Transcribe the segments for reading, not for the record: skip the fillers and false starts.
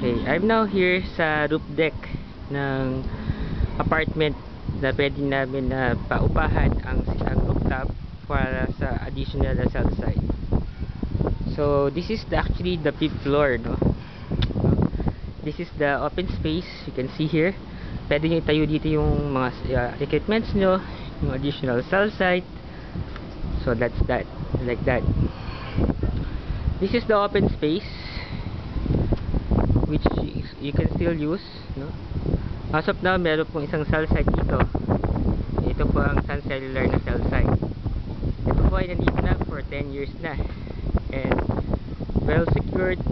Okay, I'm now here sa roof deck ng apartment na pwede namin na paupahan ang rooftop para sa additional na cell site. So this is actually the 5th floor, no? This is the open space you can see here. Pwede nyo itayo dito yung mga equipments nyo, yung additional cell site. So that's that, like that. This is the open space which you can still use, no? As of now, meron pong isang cell site dito. Ito po ang Sun Cellular na cell site. Ito po ay nandito na for 10 years na and well secured.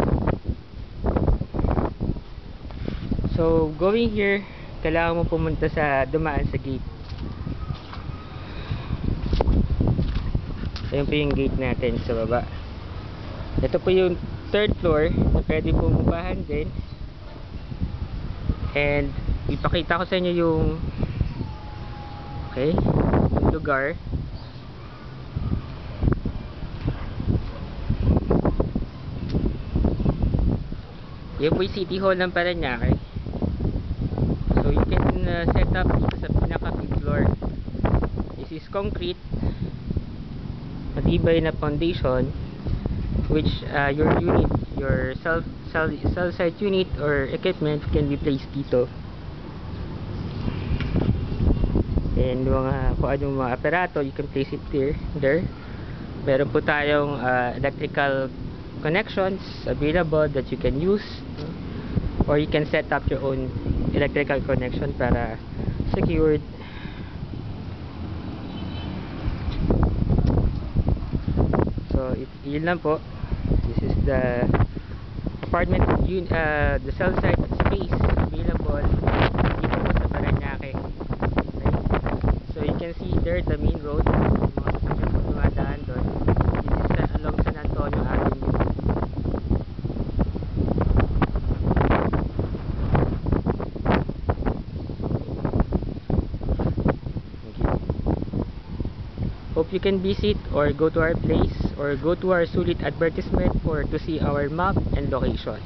So going here, kailangan mo pumunta dumaan sa gate. Ayun po yung gate natin sa baba. Ito po yung 3rd floor na pwede pumupahan din. And ipakita ko sa inyo yung yung lugar. Yan po yung City Hall ng Parañaque. So you can set up sa pinaka 5th floor. This is concrete, matibay na foundation, which your unit, your cell site unit or equipment can be placed dito. And kung anong mga aparato, you can place it there. Meron po tayong electrical connections available that you can use, or you can set up your own electrical connection para secured. So yun lang po. This is the apartment the cell site space available dito po sa Parañaque. Okay? So you can see there the main road, yung mga sasakyan po dumadaan doon. This is along San Antonio Avenue. Hope you can visit or go to our place or go to our Sulit advertisement to see our map and location.